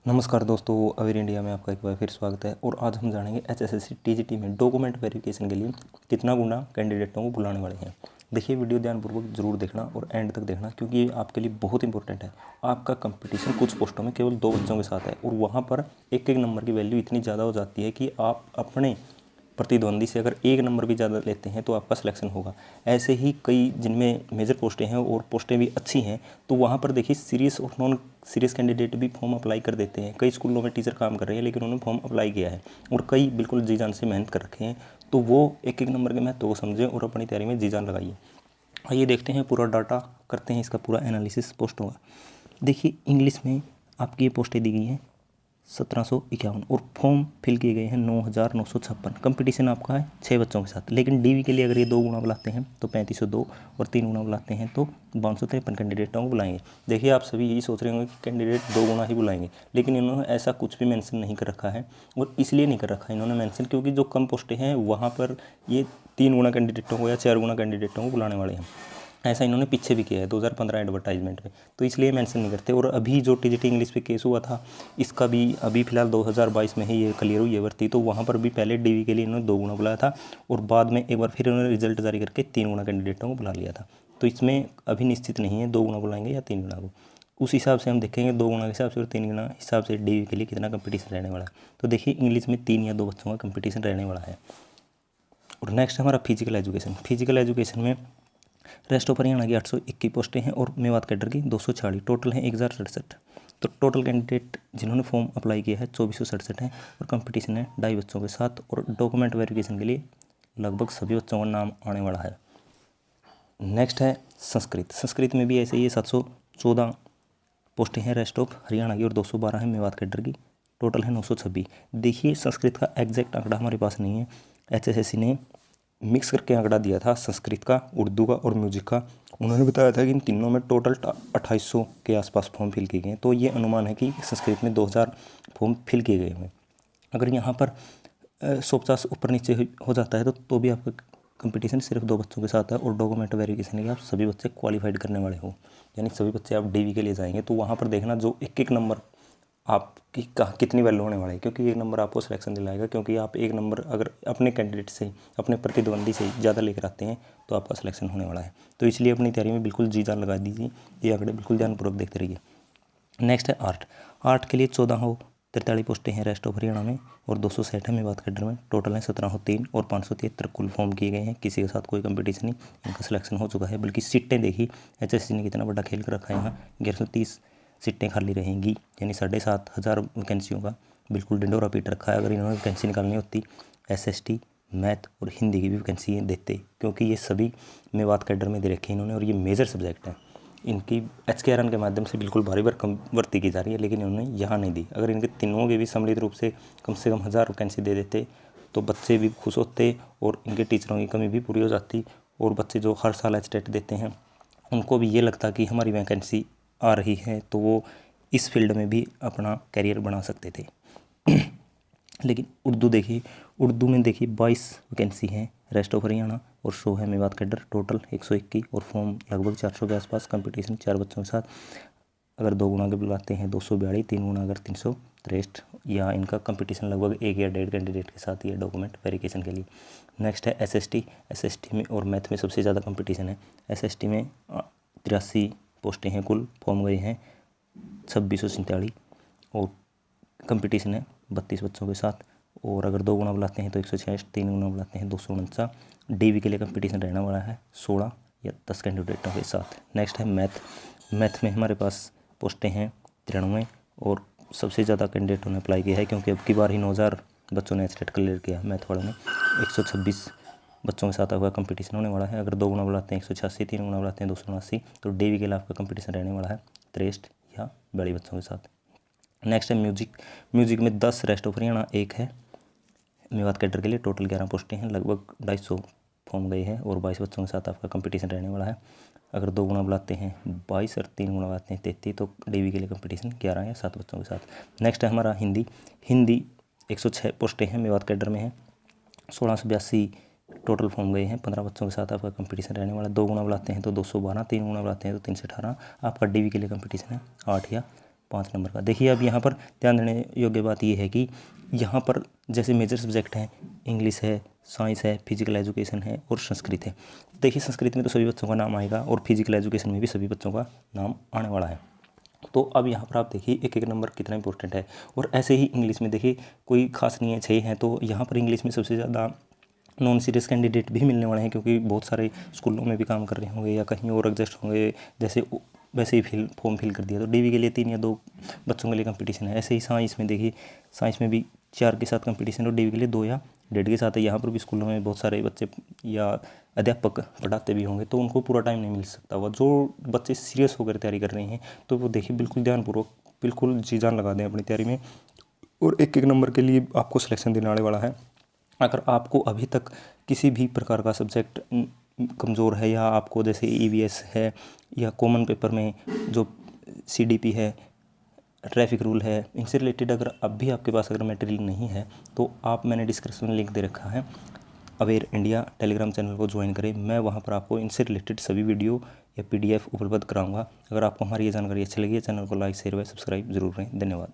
नमस्कार दोस्तों, aware India में आपका एक बार फिर स्वागत है। और आज हम जानेंगे एचएसएससी टीजीटी में डॉक्यूमेंट वेरिफिकेशन के लिए कितना गुना कैंडिडेटों को बुलाने वाले हैं। देखिए, वीडियो ध्यानपूर्वक जरूर देखना और एंड तक देखना, क्योंकि ये आपके लिए बहुत इंपॉर्टेंट है। आपका कंपटीशन कुछ पोस्टों में केवल 2 बच्चों के साथ है और वहाँ पर एक एक नंबर की वैल्यू इतनी ज़्यादा हो जाती है कि आप अपने प्रतिद्वंदी से अगर 1 नंबर भी ज़्यादा लेते हैं तो आपका सिलेक्शन होगा। ऐसे ही कई जिनमें मेजर पोस्टें हैं और पोस्टें भी अच्छी हैं, तो वहाँ पर देखिए सीरियस और नॉन सीरियस कैंडिडेट भी फॉर्म अप्लाई कर देते हैं। कई स्कूलों में टीचर काम कर रहे हैं लेकिन उन्होंने फॉर्म अप्लाई किया है और कई बिल्कुल जी जान से मेहनत कर रखे हैं। तो वो एक एक नंबर के महत्व को समझें और अपनी तैयारी में जी जान लगाइए। आइए देखते हैं, पूरा डाटा करते हैं, इसका पूरा एनालिसिस पोस्टों का। देखिए, इंग्लिश में आपकी ये पोस्टें दी गई हैं 1751 और फॉर्म फिल किए गए हैं 9956। कंपटीशन आपका है 6 बच्चों के साथ। लेकिन डीवी के लिए अगर ये 2 गुना बुलाते हैं तो 3502 और 3 गुना बुलाते हैं तो 5253 कैंडिडेटों को बुलाएंगे। देखिए, आप सभी यही सोच रहे होंगे कि कैंडिडेट 2 गुना ही बुलाएंगे, लेकिन इन्होंने ऐसा कुछ भी मेंशन नहीं कर रखा है। और इसलिए नहीं कर रखा है इन्होंने मेंशन, क्योंकि जो कम पोस्टें हैं वहाँ पर ये 3 गुना कैंडिडेटों को या 4 गुना कैंडिडेटों को बुलाने वाले हैं। ऐसा इन्होंने पीछे भी किया है 2015 एडवर्टाइजमेंट में, तो इसलिए मेंशन नहीं करते। और अभी जो टीजीटी इंग्लिश पे केस हुआ था, इसका भी अभी फिलहाल 2022 में ही ये क्लियर हुई है भर्ती। तो वहाँ पर भी पहले डीवी के लिए इन्होंने 2 गुना बुलाया था और बाद में एक बार फिर इन्होंने रिजल्ट जारी करके 3 गुना कैंडिडेटों को बुला लिया था। तो इसमें अभी निश्चित नहीं है 2 गुना बुलाएंगे या 3 गुना को। उस हिसाब से हम देखेंगे 2 गुना के हिसाब से और 3 गुना हिसाब से डीवी के लिए कितना कंपटीशन रहने वाला है। तो देखिए, इंग्लिश में 3 या 2 बच्चों का कंपटीशन रहने वाला है। और नेक्स्ट हमारा फिजिकल एजुकेशन। फिजिकल एजुकेशन में रेस्ट ऑफ हरियाणा की 821 पोस्टें हैं और मेवात कैडर की 246। टोटल हैं 1067। तो टोटल कैंडिडेट जिन्होंने फॉर्म अप्लाई किया है 2467 है और कंपटीशन है 2.5 बच्चों के साथ। और डॉक्यूमेंट वेरिफिकेशन के लिए लगभग सभी बच्चों का नाम आने वाला है। नेक्स्ट है संस्कृत। संस्कृत में भी ऐसे ही 714 पोस्टें हैं रेस्ट ऑफ हरियाणा की और 212 है मेवात कैडर की। टोटल है 926। देखिए, संस्कृत का एग्जैक्ट आंकड़ा हमारे पास नहीं है। एचएसएससी ने मिक्स करके आंकड़ा दिया था संस्कृत का, उर्दू का और म्यूजिक का। उन्होंने बताया था कि इन तीनों में टोटल 2800 के आसपास फॉर्म फिल किए गए हैं। तो ये अनुमान है कि संस्कृत में 2000 फॉर्म फिल किए गए हैं। अगर यहाँ पर 150 ऊपर नीचे हो जाता है तो भी आपका कंपटीशन सिर्फ 2 बच्चों के साथ है और डॉक्यूमेंट वेरिफिकेशन के आप सभी बच्चे क्वालिफाइड करने वाले हो, यानी सभी बच्चे आप डीवी के लिए जाएंगे। तो वहाँ पर देखना जो एक एक नंबर आपकी कितनी वैल्यू होने वाली है, क्योंकि 1 नंबर आपको सिलेक्शन दिलाएगा। क्योंकि आप 1 नंबर अगर अपने कैंडिडेट से, अपने प्रतिद्वंदी से ज़्यादा लेकर आते हैं तो आपका सिलेक्शन होने वाला है। तो इसलिए अपनी तैयारी में बिल्कुल जी जान लगा दीजिए। ये आंकड़े बिल्कुल ध्यानपूर्वक देखते रहिए। नेक्स्ट है आर्ट। आर्ट के लिए 1443 पोस्टें हैं रेस्ट ऑफ हरियाणा में और 260 है मेवात कैडर में। टोटल है 1703 और 573 कुल फॉर्म किए गए हैं। किसी के साथ कोई कंपटीशन नहीं, इनका सिलेक्शन हो चुका है। बल्कि सीटें देखी एचएससी ने कितना बड़ा खेल कर रखा है। यहाँ 1130 सीटें खाली रहेंगी, यानी 7500 वैकेंसियों का बिल्कुल ढिंडोरा पीट रखा है। अगर इन्होंने वैकेंसी निकालनी होती, एसएसटी, मैथ और हिंदी की भी वैकेंसी देते, क्योंकि ये सभी मेवात कैडर में दे रखे हैं इन्होंने और ये मेजर सब्जेक्ट हैं। इनकी एचकेआरएन के माध्यम से बिल्कुल भारी भरकम भर्ती की जा रही है, लेकिन इन्होंने यहाँ नहीं दी। अगर इनके तीनों के भी सम्मिलित रूप से कम 1000 वैकेंसी दे देते तो बच्चे भी खुश होते और इनके टीचरों की कमी भी पूरी हो जाती। और बच्चे जो हर साल एचटेट देते हैं उनको भी ये लगता कि हमारी वैकेंसी आ रही है, तो वो इस फील्ड में भी अपना करियर बना सकते थे। लेकिन उर्दू देखिए, उर्दू में देखिए 22 वैकेंसी हैं रेस्ट ऑफ हरियाणा और 100 है मेवात कैडर। टोटल 121 और फॉर्म लगभग 400 के आसपास। कंपटीशन 4 बच्चों के साथ। अगर 2 गुना के बुलाते हैं 242, 3 गुना अगर 363, या इनका कंपटीशन लगभग 1 या 1.5 कैंडिडेट के साथ ही है डॉक्यूमेंट वेरिफिकेशन के लिए। नेक्स्ट है एसएसटी। एसएसटी में और मैथ में सबसे ज़्यादा कंपटीशन है। एसएसटी में 83 पोस्टें हैं, कुल फॉर्म गए हैं 2647 और कंपटीशन है 32 बच्चों के साथ। और अगर 2 गुना बुलाते हैं तो 166, 3 गुना बुलाते हैं 249। डीवी के लिए कंपटीशन रहने वाला है 16 या 10 कैंडिडेटों के साथ। नेक्स्ट है मैथ। मैथ में हमारे पास पोस्टें हैं 93 और सबसे ज़्यादा कैंडिडेटों ने अप्लाई किया है, क्योंकि अब की बार ही 9000 बच्चों ने एचटेट क्लियर किया मैथ वालों ने। 126 बच्चों के साथ आपका कंपटीशन होने वाला है। अगर 2 गुना बुलाते हैं 186, 3 गुना बुलाते हैं 279। तो डीवी के लिए आपका कंपटीशन रहने वाला है 63 या 42 बच्चों के साथ। नेक्स्ट है म्यूजिक। म्यूजिक में 10 रेस्ट ऑफ हरियाणा 1 है मेवात कैडर के लिए। टोटल 11 पोस्टें हैं, लगभग 250 फॉर्म गए हैं और 22 बच्चों के साथ आपका कंपटीशन रहने वाला है। अगर 2 गुना बुलाते हैं 22 और 3 गुना बुलाते हैं 33, तो डीवी के लिए कंपटीशन 11 या 7 बच्चों के साथ। नेक्स्ट है हमारा हिंदी। हिंदी 106 पोस्टें हैं मेवात कैडर में हैं। 1682 टोटल फॉर्म गए हैं। 15 बच्चों के साथ आपका कंपटीशन रहने वाला है। 2 गुना बुलाते हैं तो 212, 3 गुना बुलाते हैं तो 318। आपका डीवी के लिए कंपटीशन है 8 या 5 नंबर का। देखिए अब यहाँ पर ध्यान देने योग्य बात ये है कि यहाँ पर जैसे मेजर सब्जेक्ट हैं, इंग्लिश है, साइंस है, फिजिकल एजुकेशन है और संस्कृत है। देखिए संस्कृत में तो सभी बच्चों का नाम आएगा और फिजिकल एजुकेशन में भी सभी बच्चों का नाम आने वाला है। तो अब यहाँ पर आप देखिए एक एक नंबर कितना इंपॉर्टेंट है। और ऐसे ही इंग्लिश में देखिए कोई खास नहीं है, 6 हैं, तो यहाँ पर इंग्लिश में सबसे ज़्यादा नॉन सीरियस कैंडिडेट भी मिलने वाले हैं, क्योंकि बहुत सारे स्कूलों में भी काम कर रहे होंगे या कहीं और एडजस्ट होंगे। जैसे वैसे ही फॉर्म फिल कर दिया तो डीवी के लिए 3 या 2 बच्चों के लिए कंपटीशन है। ऐसे ही साइंस में देखिए, साइंस में भी 4 के साथ कंपटीशन और डीवी के लिए 2 या 1.5 के साथ है। यहाँ पर भी स्कूलों में बहुत सारे बच्चे या अध्यापक पढ़ाते भी होंगे, तो उनको पूरा टाइम नहीं मिल सकता होगा। जो बच्चे सीरियस होकर तैयारी कर रहे हैं तो वो देखिए बिल्कुल ध्यानपूर्वक, बिल्कुल जी जान लगा दें अपनी तैयारी में, और एक एक नंबर के लिए आपको सिलेक्शन देने वाले वाला है। अगर आपको अभी तक किसी भी प्रकार का सब्जेक्ट कमज़ोर है, या आपको जैसे ईवीएस है या कॉमन पेपर में जो सीडीपी है, ट्रैफिक रूल है, इनसे रिलेटेड अगर अब भी आपके पास अगर मटेरियल नहीं है तो मैंने डिस्क्रिप्शन में लिंक दे रखा है, अवेयर इंडिया टेलीग्राम चैनल को ज्वाइन करें। मैं वहाँ पर आपको इनसे रिलेटेड सभी वीडियो या पीडीएफ उपलब्ध कराऊंगा। अगर आपको हमारी ये जानकारी अच्छी लगी है, चैनल को लाइक शेयर व सब्सक्राइब जरूर करें। धन्यवाद।